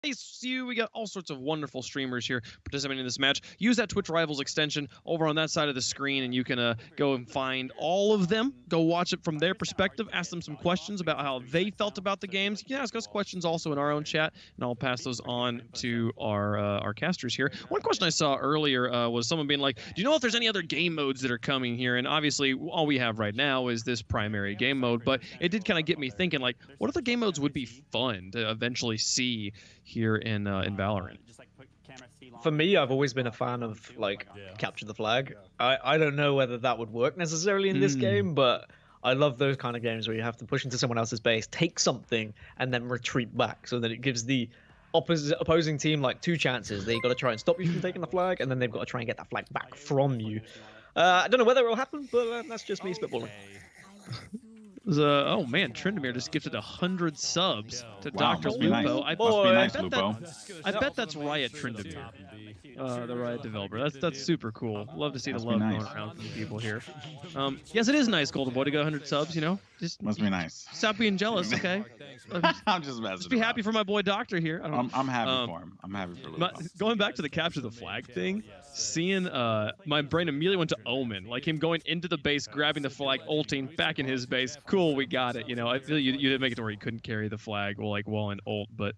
you. We got all sorts of wonderful streamers here participating in this match. Use that Twitch Rivals extension over on that side of the screen, and you can go and find all of them. Go watch it from their perspective. Ask them some questions about how they felt about the games. You can ask us questions also in our own chat, and I'll pass those on to our casters here. One question I saw earlier was someone being like, "Do you know if there's any other game modes that are coming here?" And obviously, all we have right now is this primary game mode. But it did kind of get me thinking, like, what other game modes would be fun to eventually see here in Valorant? For me, I've always been a fan of like capture the flag. I don't know whether that would work necessarily in this game, but I love those kind of games where you have to push into someone else's base, take something, and then retreat back, so that it gives the opposing team like two chances. They've got to try and stop you from taking the flag, and then they've got to try and get that flag back from you. I don't know whether it will happen, but that's just me spitballing. Oh man, Trindamere just gifted 100 subs to Dr. Must be Lupo. nice. Must be nice, Lupo. I bet that's Riot Trindamere, the Riot developer. That's super cool. Love to see the love going around from people here. Yes, it is nice, Golden Boy, to go 100 subs. You know, just must be nice. Stop being jealous, okay? I'm just messing. Just be happy for my boy Doctor here. I'm happy for him. I'm happy for Lupo. Going back to the capture the flag thing, seeing my brain immediately went to Omen, like him going into the base, grabbing the flag, ulting back in his base. Cool, we got it. You know, I feel you didn't make it to where he couldn't carry the flag while in ult, but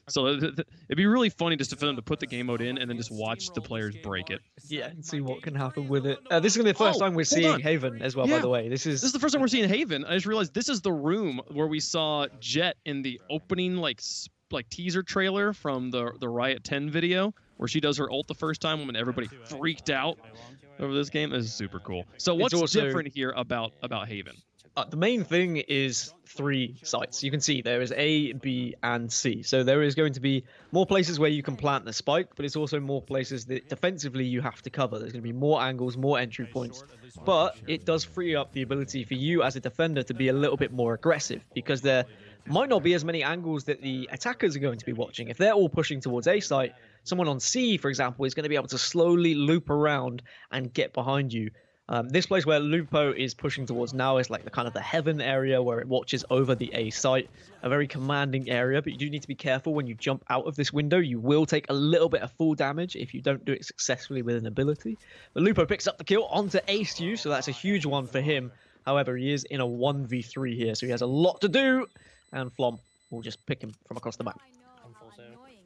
so it'd be really funny just for them to put the game mode in and then just watch the players break it. Yeah, and see what can happen with it. This is gonna be the first time we're seeing Haven as well. By the way, this is the first time we're seeing Haven. I just realized this is the room where we saw Jet in the opening like teaser trailer from the Riot 10 video, where she does her ult the first time when everybody freaked out over this game. This is super cool. So what's different here about Haven? The main thing is 3 sites. You can see there is A, B, and C. So there is going to be more places where you can plant the spike, but it's also more places that defensively you have to cover. There's going to be more angles, more entry points, but it does free up the ability for you as a defender to be a little bit more aggressive, because there might not be as many angles that the attackers are going to be watching. If they're all pushing towards A site, someone on C, for example, is going to be able to slowly loop around and get behind you. This place where Lupo is pushing towards now is like the kind of the heaven area where it watches over the A site, a very commanding area, but you do need to be careful when you jump out of this window. You will take a little bit of full damage if you don't do it successfully with an ability. But Lupo picks up the kill onto Ace you, so that's a huge one for him. However, he is in a 1v3 here, so he has a lot to do, and Flom will just pick him from across the map.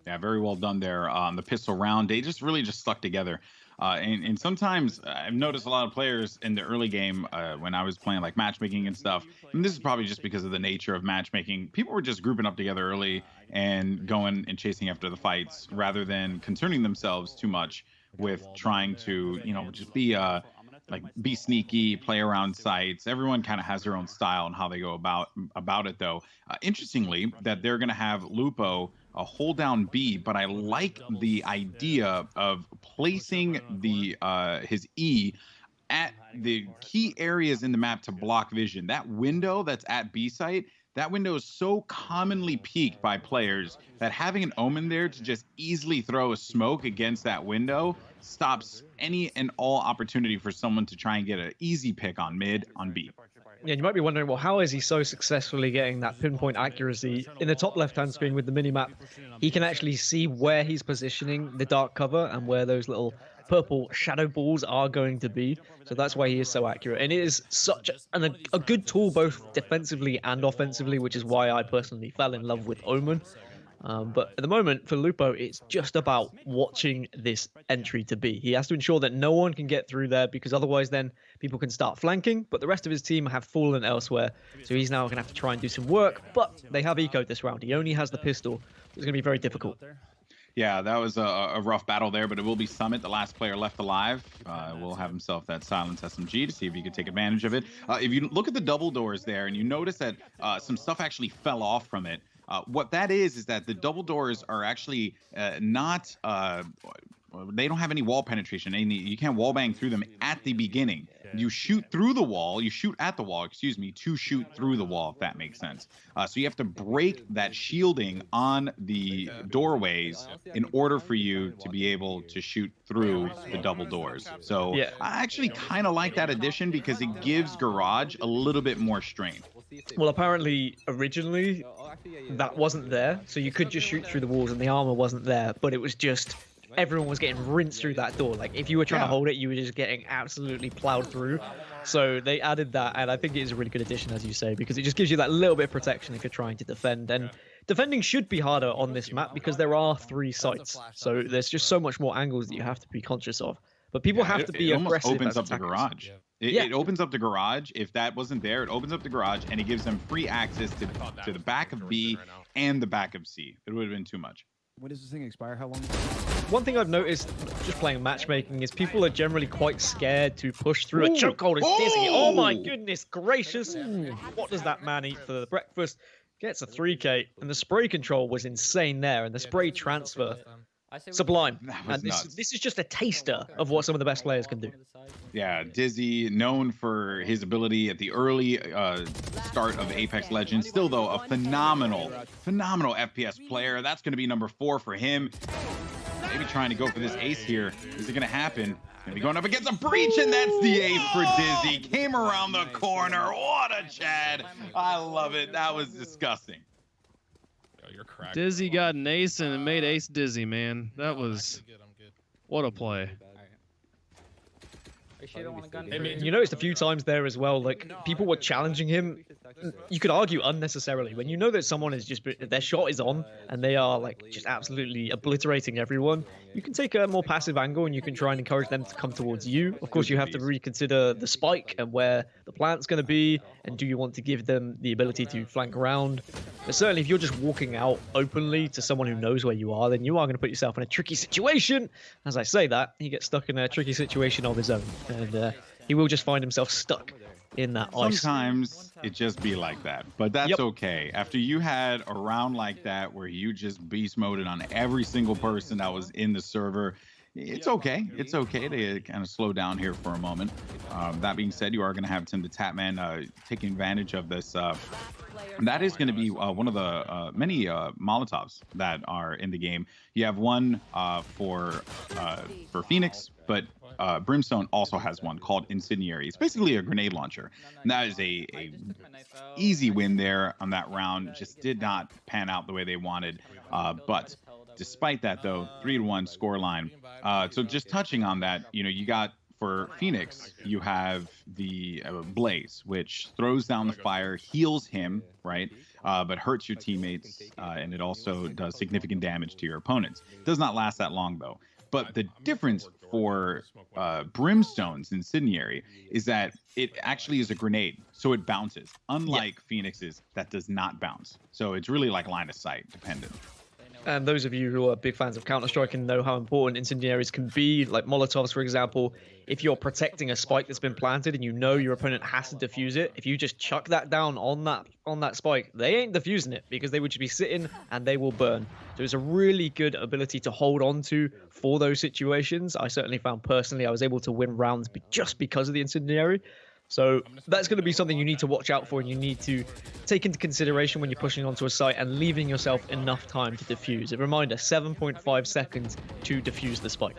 Yeah, very well done there on the pistol round. They just really stuck together. And sometimes I've noticed a lot of players in the early game when I was playing like matchmaking and stuff, and this is probably just because of the nature of matchmaking, people were just grouping up together early and going and chasing after the fights rather than concerning themselves too much with trying to, you know, just be sneaky, play around sites. Everyone kind of has their own style and how they go about it, though. Interestingly, that they're going to have Lupo hold down B, but I like the idea of placing the his E at the key areas in the map to block vision. That window that's at B site, that window is so commonly peeked by players that having an Omen there to just easily throw a smoke against that window stops any and all opportunity for someone to try and get an easy pick on mid on B. Yeah, you might be wondering, well, how is he so successfully getting that pinpoint accuracy? In the top left-hand screen with the minimap, he can actually see where he's positioning the dark cover and where those little purple shadow balls are going to be. So that's why he is so accurate. And it is such a good tool both defensively and offensively, which is why I personally fell in love with Omen. But at the moment, for Lupo, it's just about watching this entry to B. He has to ensure that no one can get through there, because otherwise then people can start flanking, but the rest of his team have fallen elsewhere. So he's now going to have to try and do some work, but they have ecoed this round. He only has the pistol. It's going to be very difficult. Yeah, that was a rough battle there, but it will be Summit, the last player left alive. Will have himself that silence SMG to see if he could take advantage of it. If you look at the double doors there and you notice that some stuff actually fell off from it, what that is that the double doors are actually not, they don't have any wall penetration. You can't wall bang through them at the beginning. You shoot through the wall, you shoot at the wall, excuse me, to shoot through the wall, if that makes sense. So you have to break that shielding on the doorways in order for you to be able to shoot through the double doors. So yeah. I actually kind of like that addition because it gives Garage a little bit more strength. Well, apparently, originally, that wasn't there, so you could just shoot through the walls and the armor wasn't there, but it was just everyone was getting rinsed through that door. Like, if you were trying to hold it, you were just getting absolutely plowed through. So they added that, and I think it is a really good addition, as you say, because it just gives you that little bit of protection if you're trying to defend. And defending should be harder on this map because there are 3 sites, so there's just so much more angles that you have to be conscious of. But people have to be aggressive. It almost opens up the garage. It opens up the garage. If that wasn't there, it opens up the garage, and it gives them free access to the back of B and the back of C. It would have been too much. When does this thing expire? How long? One thing I've noticed just playing matchmaking is people are generally quite scared to push through a chokehold. It's dizzy. Oh my goodness gracious. What does that man eat for breakfast? Gets a 3K, and the spray control was insane there, and the spray transfer. Sublime. And this is just a taster of what some of the best players can do. Yeah, Dizzy, known for his ability at the early start of Apex Legends. Still, though, a phenomenal FPS player. That's going to be number 4 for him. Maybe trying to go for this ace here. Is it going to happen? Going to be going up against a breach, and that's the ace for Dizzy. Came around the corner. What a Chad. I love it. That was disgusting. Dizzy got an ace and it made Ace dizzy, man. That was what a play. You noticed a few times there as well, like people were challenging him. You could argue unnecessarily when you know that someone is just their shot is on and they are like just absolutely obliterating everyone. You can take a more passive angle and you can try and encourage them to come towards you. Of course, you have to reconsider the spike and where the plant's going to be, and do you want to give them the ability to flank around. But certainly, if you're just walking out openly to someone who knows where you are, then you are going to put yourself in a tricky situation. As I say that, he gets stuck in a tricky situation of his own, and he will just find himself stuck in that ice. Sometimes it just be like that, but that's okay. After you had a round like that where you just beast moded on every single person that was in the server, it's okay. It's okay to kind of slow down here for a moment. That being said, you are going to have Tim the Tatman taking advantage of this. That is going to be one of the many Molotovs that are in the game. You have one for Phoenix, but Brimstone also has one called Incendiary. It's basically a grenade launcher. And that is a easy win there on that round. Just did not pan out the way they wanted. But despite that, though, 3-1 scoreline. So just touching on that, you know, you got for Phoenix, you have the Blaze, which throws down the fire, heals him, right? But hurts your teammates, and it also does significant damage to your opponents. Does not last that long, though. But the difference for Brimstone's Incendiary is that it actually is a grenade, so it bounces. Unlike Phoenix's, that does not bounce. So it's really like line of sight dependent. And those of you who are big fans of Counter-Strike and know how important incendiaries can be, like Molotovs, for example, if you're protecting a spike that's been planted and you know your opponent has to defuse it, if you just chuck that down on that spike, they ain't defusing it because they would just be sitting and they will burn. So it's a really good ability to hold on to for those situations. I certainly found personally I was able to win rounds just because of the incendiary. So that's going to be something you need to watch out for and you need to take into consideration when you're pushing onto a site and leaving yourself enough time to defuse. A reminder, 7.5 seconds to defuse the spike.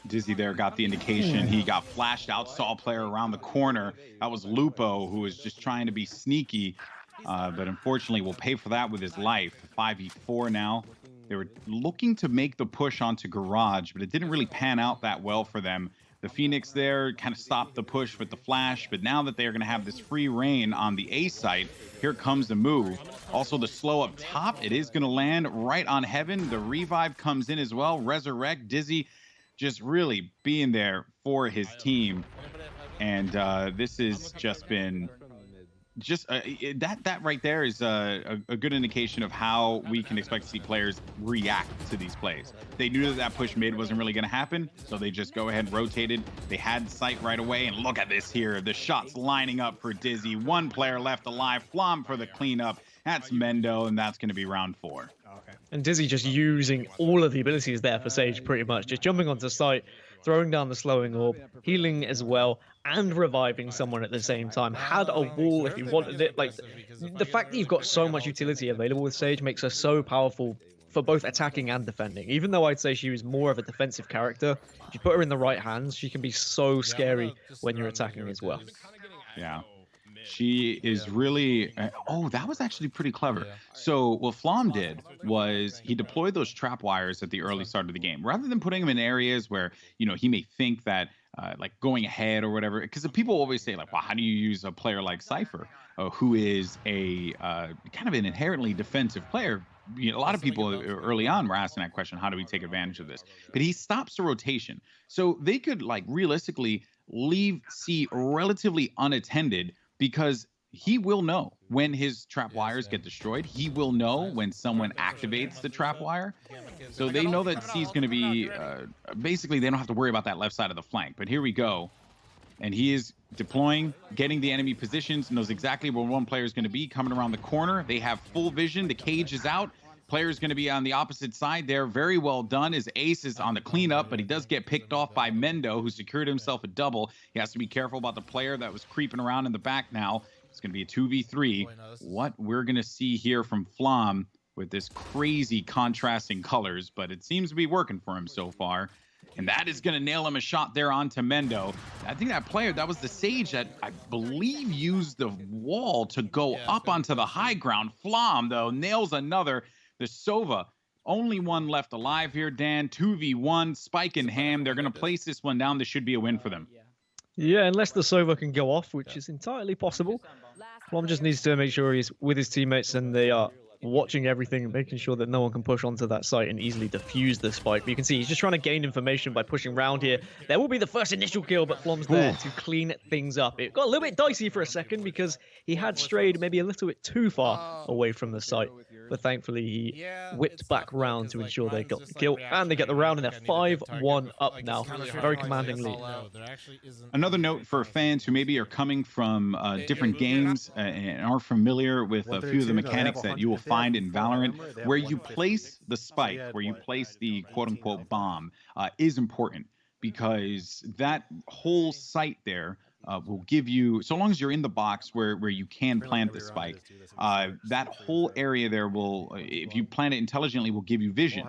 Dizzy there got the indication. He got flashed out, saw a player around the corner. That was Lupo, who was just trying to be sneaky, but unfortunately will pay for that with his life. 5v4 now. They were looking to make the push onto Garage, but it didn't really pan out that well for them. The Phoenix there kind of stopped the push with the flash, but now that they're going to have this free reign on the A site, here comes the move. Also the slow up top, it is going to land right on Heaven. The revive comes in as well. Resurrect, Dizzy just really being there for his team. And this has just been that right there is a good indication of how we can expect to see players react to these plays. They knew that push mid wasn't really going to happen, so they just go ahead and rotated. They had sight right away, and look at this here. The shots lining up for Dizzy. One player left alive. Flom for the cleanup. That's Mendo, and that's going to be round 4. And Dizzy just using all of the abilities there for Sage pretty much. Just jumping onto site, throwing down the slowing orb, healing as well, and reviving someone at the same time. Had a wall if you wanted it. Like, the fact that you've got so much utility available with Sage makes her so powerful for both attacking and defending. Even though I'd say she was more of a defensive character, if you put her in the right hands, she can be so scary when you're attacking as well. Yeah. She is really, oh, that was actually pretty clever. So what Flom did was he deployed those trap wires at the early start of the game, rather than putting them in areas where, you know, he may think that like going ahead or whatever. Because people always say like, well, how do you use a player like Cypher, who is a kind of an inherently defensive player? You know, a lot of people early on were asking that question, how do we take advantage of this? But he stops the rotation. So they could like realistically leave C relatively unattended, because he will know when his trap wires get destroyed. He will know when someone activates the trap wire. So they know that C is going to be, basically they don't have to worry about that left side of the flank. But here we go. And he is deploying, getting the enemy positions, knows exactly where one player is going to be coming around the corner. They have full vision. The cage is out. Player is going to be on the opposite side there. Very well done. His ace is on the cleanup, but he does get picked off by Mendo, who secured himself a double. He has to be careful about the player that was creeping around in the back now. It's going to be a 2v3. What we're going to see here from Flom with this crazy contrasting colors, but it seems to be working for him so far. And that is going to nail him a shot there onto Mendo. I think that player, that was the Sage that I believe used the wall to go up onto the high ground. Flom, though, nails another. The Sova, only one left alive here, Dan. 2v1, Spike and Ham. They're going to place this one down. This should be a win for them. Yeah, unless the Sova can go off, which is entirely possible. Flom just needs to make sure he's with his teammates and they are watching everything and making sure that no one can push onto that site and easily defuse the spike. But you can see he's just trying to gain information by pushing around here. There will be the first initial kill, but Flom's there to clean things up. It got a little bit dicey for a second because he had strayed maybe a little bit too far away from the site. But thankfully, he whipped back round to ensure they got the kill. And they get the round, and they're 5-1 up now. Very commanding lead. Another note for fans who maybe are coming from different games and are familiar with a few of the mechanics that you will find in Valorant, where you place the spike, where you place the quote-unquote bomb, is important, because that whole site there will give you, so long as you're in the box where you can plant the spike, that whole area there will, if you plant it intelligently, will give you vision.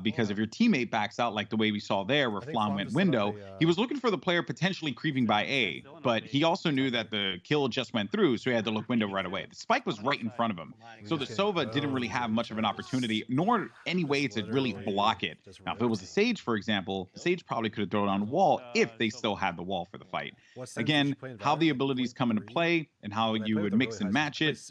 Because if your teammate backs out, like the way we saw there where Flom went window, he was looking for the player potentially creeping by A, but he also knew that the kill just went through, so he had to look window right away. The spike was right in front of him, so the Sova didn't really have much of an opportunity, nor any way to really block it. Now, if it was a Sage, for example, the Sage probably could have thrown it on the wall if they still had the wall for the fight. Again, how the abilities come into play and how you would mix and match it,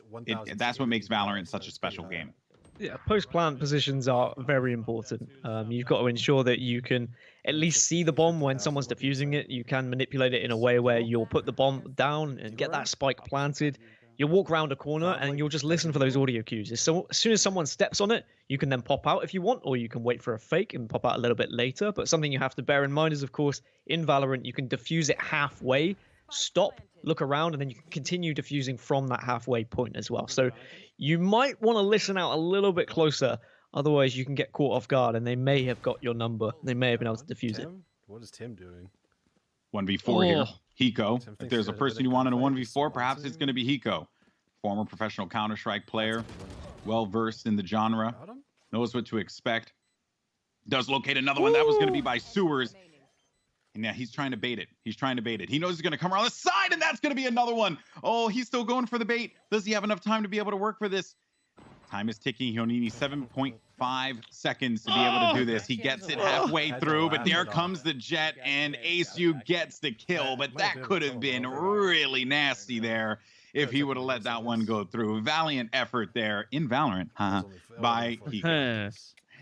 that's what makes Valorant such a special game. Yeah, post-plant positions are very important. You've got to ensure that you can at least see the bomb when someone's defusing it. You can manipulate it in a way where you'll put the bomb down and get that spike planted. You'll walk around a corner and you'll just listen for those audio cues. So as soon as someone steps on it, you can then pop out if you want, or you can wait for a fake and pop out a little bit later. But something you have to bear in mind is, of course, in Valorant, you can defuse it halfway, stop, look around, and then you can continue defusing from that halfway point as well. So you might want to listen out a little bit closer, otherwise you can get caught off guard and they may have got your number. They may have been able to defuse it. What is Tim doing? 1v4 here. Hiko. If there's a person you want in a 1v4, perhaps it's going to be Hiko. Former professional Counter-Strike player, well-versed in the genre, knows what to expect. Does locate another one. That was going to be by Sewers. And yeah, he's trying to bait it. He's trying to bait it. He knows he's going to come around the side, and that's going to be another one. Oh, he's still going for the bait. Does he have enough time to be able to work for this? Time is ticking. He only needs 7.5 seconds to be able to do this. He gets it halfway through, but there comes the jet, and ASU gets the kill. But that could have been really nasty there if he would have let that one go through. Valiant effort there in Valorant by Hiko.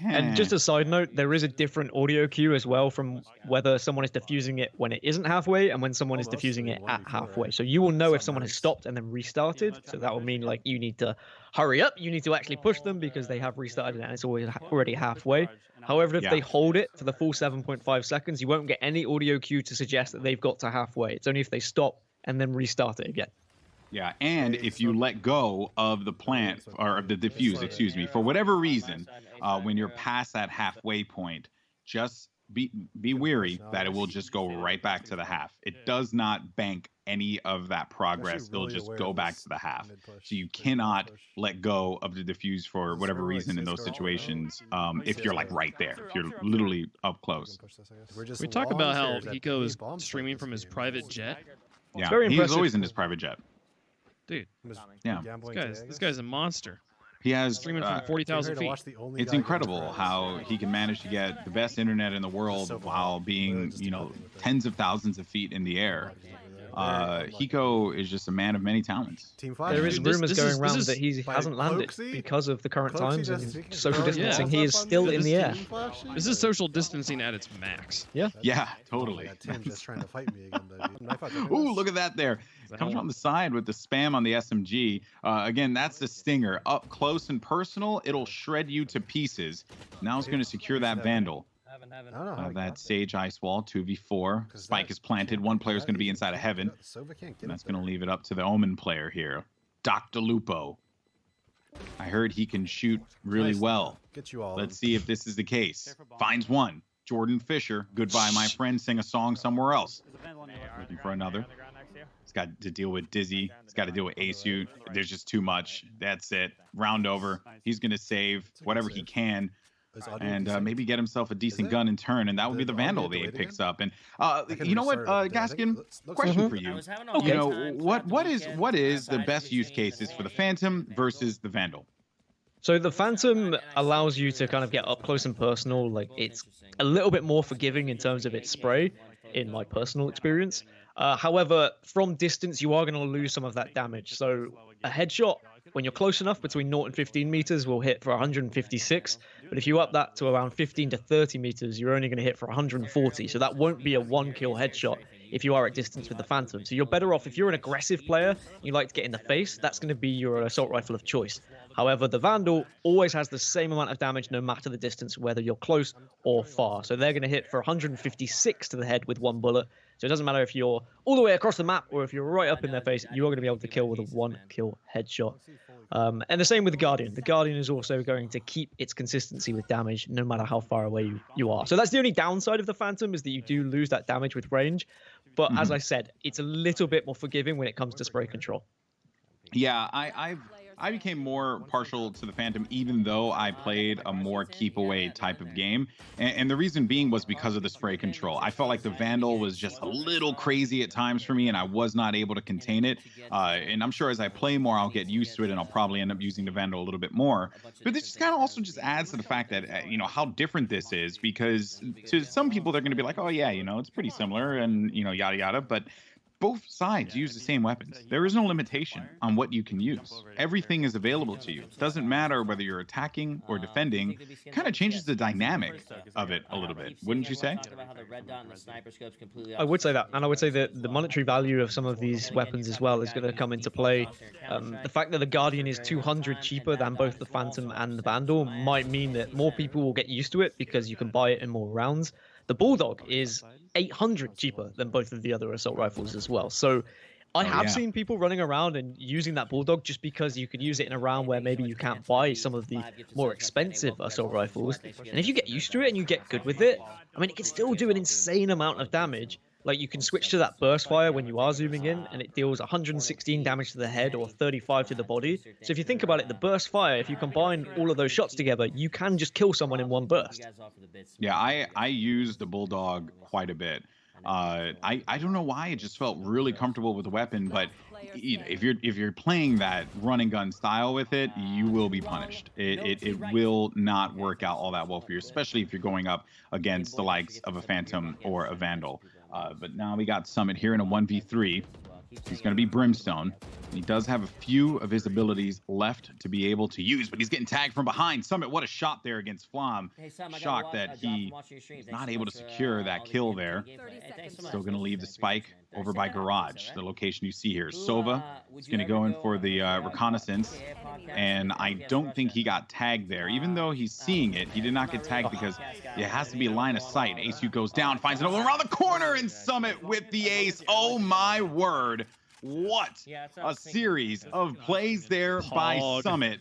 And just a side note, there is a different audio cue as well from whether someone is diffusing it when it isn't halfway and when someone is diffusing it at halfway. So you will know if someone has stopped and then restarted. So that will mean like you need to hurry up. You need to actually push them because they have restarted and it's already halfway. However, if they hold it for the full 7.5 seconds, you won't get any audio cue to suggest that they've got to halfway. It's only if they stop and then restart it again. Yeah, and if you let go of the plant, or of the diffuse, excuse me, for whatever reason, when you're past that halfway point, just be weary that it will just go right back to the half. It does not bank any of that progress. It'll just go back to the half. So you cannot let go of the diffuse for whatever reason in those situations if you're like right there, if you're literally up close. We talk about how Hiko is streaming from his private jet. Yeah, he's always in his private jet. Dude, Yeah. this guy's a monster. He has Streaming from 40,000 feet. It's incredible how he can manage to get the best internet in the world while being, you know, tens of thousands of feet in the air. Hiko is just a man of many talents. There is rumors going around that he hasn't landed because of the current times and social distancing. He is still in the air. This is social distancing at its max. Yeah, totally. Tim's trying to fight me again, Ooh, look at that there. Comes on the side with the spam on the SMG. Again, that's the stinger. Up close and personal, it'll shred you to pieces. Now it's going to secure that Vandal. That Sage Ice Wall, 2v4. Spike is planted. One player is going to be inside of Heaven. And that's going to leave it up to the Omen player here. Dr. Lupo. I heard he can shoot really well. Let's see if this is the case. Finds one. Jordan Fisher. Goodbye, my friend. Sing a song somewhere else. Looking for another. He's got to deal with Dizzy. He's got to deal with Asu. There's just too much. That's it. Round over. He's going to save whatever he can. And maybe get himself a decent gun in turn, and that would be the Vandal that he picks up. And you know what, Gaskin? Question for you. You know, what is the best use cases for the Phantom versus the Vandal? So the Phantom allows you to kind of get up close and personal. Like, it's a little bit more forgiving in terms of its spray, in my personal experience. However, from distance, you are going to lose some of that damage. So a headshot, when you're close enough, between 0 and 15 meters, will hit for 156. But if you up that to around 15 to 30 meters, you're only going to hit for 140. So that won't be a one-kill headshot if you are at distance with the Phantom. So you're better off, if you're an aggressive player, you like to get in the face, that's going to be your assault rifle of choice. However, the Vandal always has the same amount of damage no matter the distance, whether you're close or far. So they're going to hit for 156 to the head with one bullet. So it doesn't matter if you're all the way across the map or if you're right up in their face, you are going to be able to kill with a one-kill headshot. And the same with the Guardian. The Guardian is also going to keep its consistency with damage no matter how far away you are. So that's the only downside of the Phantom, is that you do lose that damage with range. But as I said, it's a little bit more forgiving when it comes to spray control. Yeah, I became more partial to the Phantom, even though I played a more keep away type of game. And the reason being was because of the spray control. I felt like the Vandal was just a little crazy at times for me, and I was not able to contain it. And I'm sure as I play more, I'll get used to it, and I'll probably end up using the Vandal a little bit more. But this just kind of also just adds to the fact that, you know, how different this is, because to some people, they're going to be like, oh, yeah, you know, it's pretty similar and, you know, yada, yada. But both sides use the same weapons. There is no limitation on what you can use. Everything is available to you. It doesn't matter whether you're attacking or defending. It kind of changes the dynamic of it a little bit, wouldn't you say? I would say that, and I would say that the monetary value of some of these weapons as well is going to come into play. The fact that the Guardian is 200 cheaper than both the Phantom and the Vandal might mean that more people will get used to it because you can buy it in more rounds. The Bulldog is 800 cheaper than both of the other assault rifles as well. So I have seen people running around and using that Bulldog just because you could use it in a round where maybe you can't buy some of the more expensive assault rifles. And if you get used to it and you get good with it, I mean, it can still do an insane amount of damage. Like, you can switch to that burst fire when you are zooming in, and it deals 116 damage to the head or 35 to the body. So if you think about it, the burst fire, if you combine all of those shots together, you can just kill someone in one burst. Yeah, I use the Bulldog quite a bit. I don't know why, it just felt really comfortable with the weapon, but you know, if you're playing that run and gun style with it, you will be punished. It will not work out all that well for you, especially if you're going up against the likes of a Phantom or a Vandal. But now we got Summit here in a 1v3. He's going to be Brimstone. He does have a few of his abilities left to be able to use, but he's getting tagged from behind. Summit, what a shot there against Flom. Shocked that he's not able to secure that kill there. Still going to leave the spike over by Garage, the location you see here. Sova is going to go in for the reconnaissance, and I don't think he got tagged there. Even though he's seeing it, he did not get tagged because it has to be a line of sight. Asu goes down, finds another one around the corner, and Summit with the ace. Oh my word. What a series of plays there by Summit.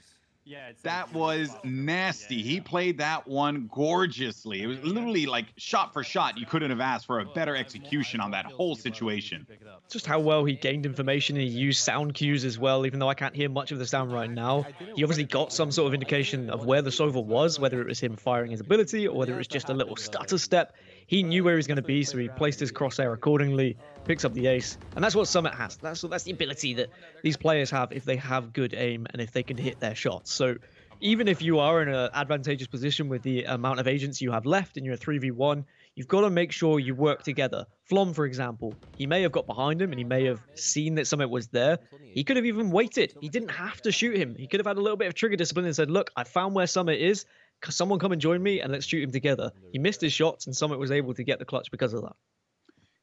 That was nasty. He played that one gorgeously. It was literally like shot for shot. You couldn't have asked for a better execution on that whole situation. Just how well he gained information. He used sound cues as well, even though I can't hear much of the sound right now. He obviously got some sort of indication of where the Sova was, whether it was him firing his ability or whether it was just a little stutter step. He knew where he was going to be, so he placed his crosshair accordingly, picks up the ace, and that's what Summit has. That's the ability that these players have if they have good aim and if they can hit their shots. So even if you are in an advantageous position with the amount of agents you have left and you're a 3v1, you've got to make sure you work together. Flom, for example, he may have got behind him and he may have seen that Summit was there. He could have even waited. He didn't have to shoot him. He could have had a little bit of trigger discipline and said, look, I found where Summit is. Someone come and join me and let's shoot him together. He missed his shots and Summit was able to get the clutch because of that.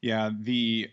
Yeah, the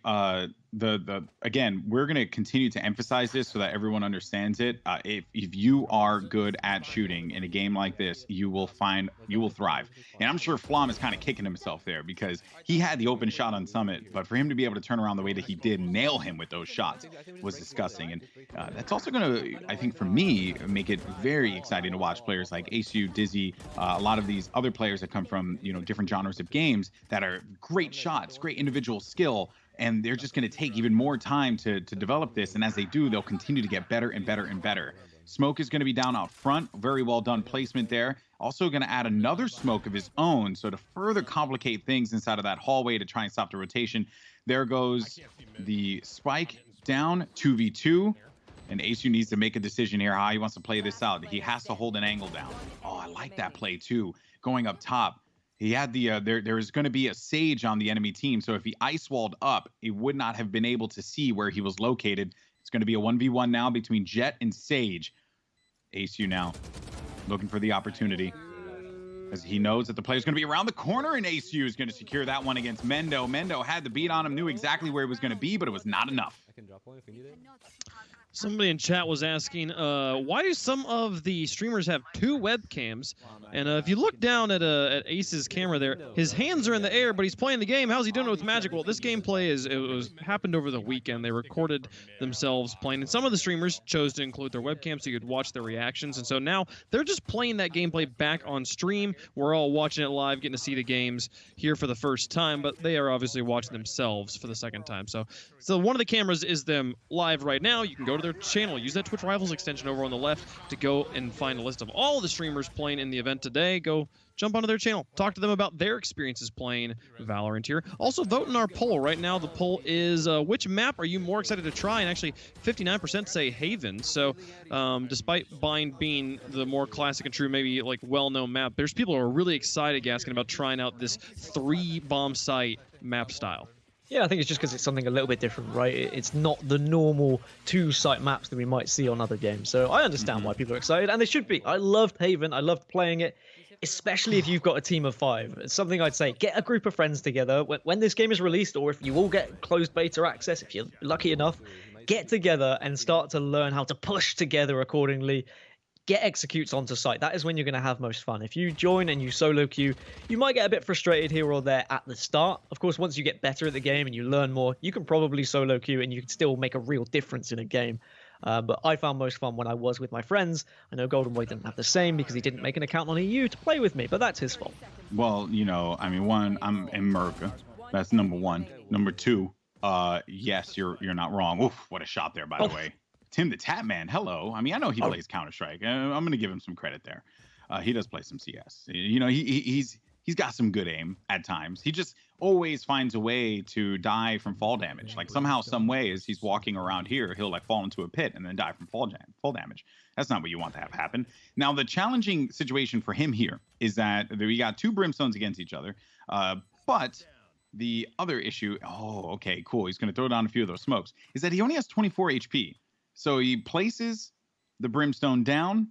again, we're going to continue to emphasize this so that everyone understands it. If you are good at shooting in a game like this, you will thrive. And I'm sure Flom is kind of kicking himself there because he had the open shot on Summit, but for him to be able to turn around the way that he did, nail him with those shots was disgusting. And that's also going to, I think, for me, make it very exciting to watch players like ACU, Dizzy, a lot of these other players that come from different genres of games that are great shots, great individual skill, and they're just going to take even more time to develop this. And as they do, they'll continue to get better and better and better. Smoke is going to be down out front. Very well done placement there. Also going to add another smoke of his own. So to further complicate things inside of that hallway to try and stop the rotation, there goes the spike down 2v2. And ACU needs to make a decision here how he wants to play this out. He has to hold an angle down. Oh, I like that play too. Going up top. He had the there is going to be a Sage on the enemy team, so if he ice walled up, he would not have been able to see where he was located. It's going to be a 1v1 now between Jet and Sage. ACU now looking for the opportunity as he knows that the player's going to be around the corner, and ACU is going to secure that one against Mendo. Mendo had the beat on him, knew exactly where he was going to be, but it was not enough. I can drop one if you need it. Somebody in chat was asking, why do some of the streamers have two webcams? And if you look down at Ace's camera there, his hands are in the air, but he's playing the game. How's he doing it with Magic? Well, this gameplay happened over the weekend. They recorded themselves playing, and some of the streamers chose to include their webcam so you could watch their reactions. And so now they're just playing that gameplay back on stream. We're all watching it live, getting to see the games here for the first time, but they are obviously watching themselves for the second time. So one of the cameras is them live right now. You can go to their channel, use that Twitch Rivals extension over on the left to go and find a list of all the streamers playing in the event today. Go jump onto their channel, talk to them about their experiences playing Valorant here. Also vote in our poll right now. The poll is which map are you more excited to try? And actually 59% say Haven. So despite Bind being the more classic and true, maybe like well-known map, there's people who are really excited asking about trying out this 3-bomb site map style. Yeah, I think it's just because it's something a little bit different, right? It's not the normal 2-site maps that we might see on other games. So I understand why people are excited, and they should be. I loved Haven. I loved playing it, especially if you've got a team of 5. It's something I'd say, get a group of friends together. When this game is released, or if you all get closed beta access, if you're lucky enough, get together and start to learn how to push together accordingly. Get executes onto site. That is when you're going to have most fun. If you join and you solo queue, you might get a bit frustrated here or there at the start. Of course, once you get better at the game and you learn more, you can probably solo queue and you can still make a real difference in a game. But I found most fun when I was with my friends. I know Golden Boy didn't have the same because he didn't make an account on EU to play with me, but that's his fault. Well, I mean, one, I'm in America. That's number one. Number two, yes, you're not wrong. Oof, what a shot there, by the way. Tim the Tap Man, hello. I mean, I know he plays Counter-Strike. I'm going to give him some credit there. He does play some CS. He's got some good aim at times. He just always finds a way to die from fall damage. Like somehow, some way, as he's walking around here, he'll like fall into a pit and then die from fall damage. That's not what you want to have happen. Now, the challenging situation for him here is that we got 2 Brimstones against each other. But the other issue, okay, cool. He's going to throw down a few of those smokes, is that he only has 24 HP. So he places the Brimstone down,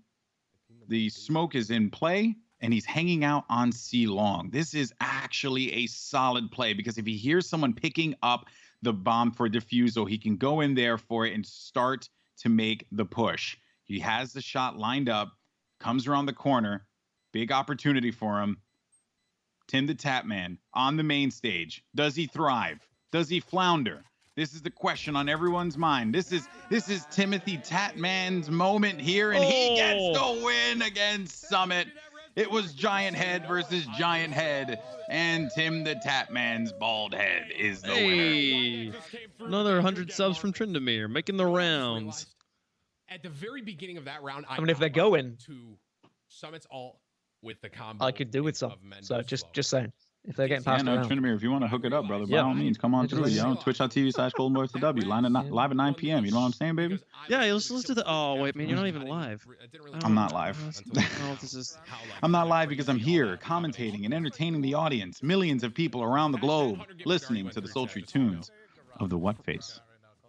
the smoke is in play, and he's hanging out on C long. This is actually a solid play because if he hears someone picking up the bomb for defusal, he can go in there for it and start to make the push. He has the shot lined up, comes around the corner, big opportunity for him. Tim the Tap Man on the main stage. Does he thrive? Does he flounder? This is the question on everyone's mind. This is Timothy Tatman's moment here, and he gets the win against Summit. It was Giant Head versus Giant Head, and Tim the Tatman's bald head is the winner. Another 100 subs from Tryndamere, making the rounds. At the very beginning of that round, I mean, if they're going to Summit's ult with the combo. I could do with some. So just saying. if they're getting Yeah, passed no, around. Trinamir, if you want to hook it up, brother, by Yeah. all means, come on Yeah, just through. let You me know, know. twitch.tv/GoldenBoysTheW, live at 9 p.m. You know what I'm saying, baby? Yeah, let's do the. Oh wait, man, you're not even live. I'm not live. I don't know if this is. I'm not live because I'm here commentating and entertaining the audience, millions of people around the globe, listening to the sultry tunes of the What Face.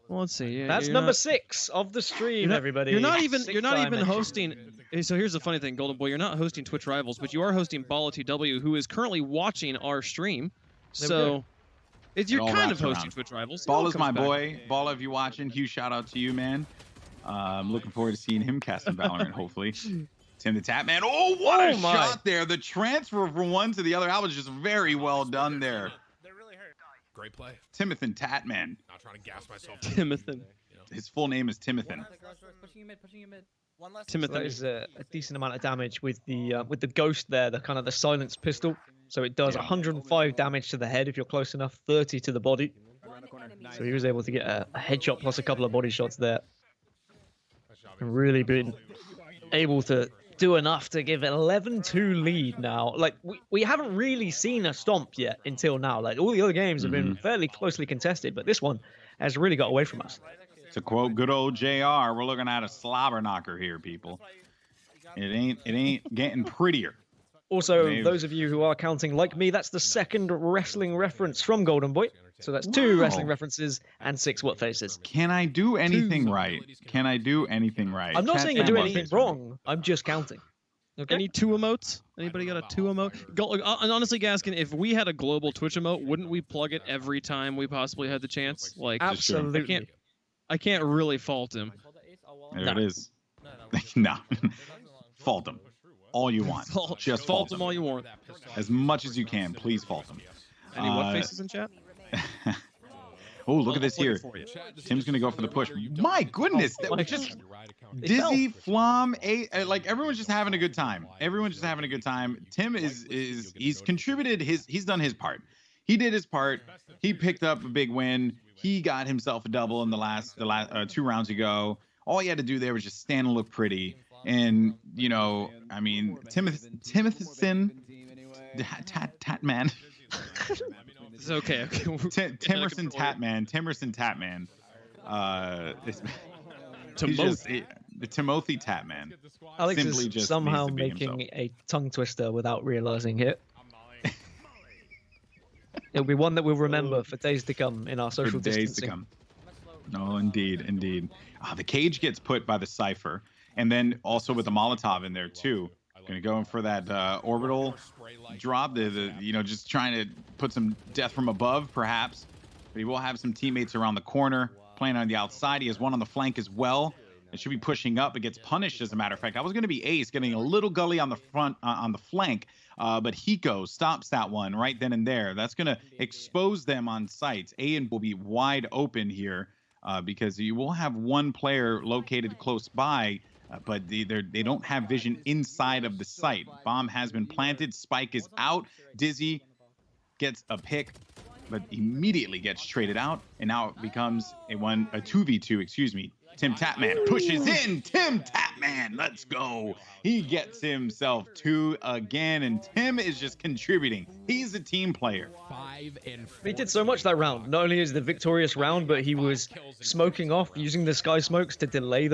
Well, let's see. Yeah, That's you're number not- 6 of the stream, You're not, everybody. You're not even. Six You're not even dimensions. hosting. So here's the funny thing, Golden Boy. You're not hosting Twitch Rivals, but you are hosting Bala TW, who is currently watching our stream. There we So you're all kind of wraps hosting around. Twitch Rivals. It Ball all is my comes back. boy. Ball, if you're watching, huge shout out to you, man. I'm looking forward to seeing him cast in Valorant, hopefully. Tim the Tapman. Oh, what a my. shot there. The transfer from one to the other. That was just very well done there. Great play. Timothy Tatman. Not trying to gas myself. Timothy. His full name is Timothy. Timothy. That is a decent amount of damage with the ghost there, the kind of the silence pistol. So it does 105 damage to the head if you're close enough, 30 to the body. So he was able to get a headshot plus a couple of body shots there. And really been able to do enough to give an 11-2 lead now. Like, we haven't really seen a stomp yet until now. Like, all the other games have been fairly closely contested, but this one has really got away from us. To quote good old JR, we're looking at a slobber knocker here, people. It ain't getting prettier. Also, Maybe. those of you who are counting like me, that's the second wrestling reference from Golden Boy. So that's 2 Wow. wrestling references and 6 what faces. Can I do anything right? Can I do anything right? I'm not Chat saying you and do what anything face. wrong. I'm just counting. Okay. Any 2 emotes? Anybody got a 2 emote? And honestly, Gaskin, if we had a global Twitch emote, wouldn't we plug it every time we possibly had the chance? Like, Absolutely. I can't really fault him. There it is. No. Fault him. All you want. Just fault him all you want. As much as you can. Please fault him. Any what faces in chat? Oh, look at this I'll here. plug it for you. Tim's going to go for the push. My goodness. That was just Dizzy, Flom, like everyone's just having a good time. Everyone's just having a good time. Tim he's contributed he's done his part. He did his part. He picked up a big win. He got himself a double in the last 2 rounds ago. All he had to do there was just stand and look pretty. And, you know, I mean, Timothy Tatman. It's okay. Timerson Tatman. Timothy Tatman. Alex Simply is just somehow needs to be making himself. a tongue twister without realizing it. It'll be one that we'll remember for days to come in our social For days distancing. to come. No, indeed. The cage gets put by the Cypher, and then also with the Molotov in there too. Gonna go in for that orbital drop. Just trying to put some death from above, perhaps. But he will have some teammates around the corner, playing on the outside. He has one on the flank as well. It should be pushing up. It gets punished, as a matter of fact. I was going to be Ace, getting a little gully on the front, on the flank, but Hiko stops that one right then and there. That's going to expose them on sites. Ayan will be wide open here because you will have one player located close by, but they don't have vision inside of the site. Bomb has been planted. Spike is out. Dizzy gets a pick, but immediately gets traded out, and now it becomes a 2v2, excuse me. Tim Tatman pushes in. Tim Tatman, let's go. He gets himself 2 again, and Tim is just contributing. He's a team player. 5 and 4. He did so much that round. Not only is the victorious round, but he was smoking off, using the sky smokes to delay them.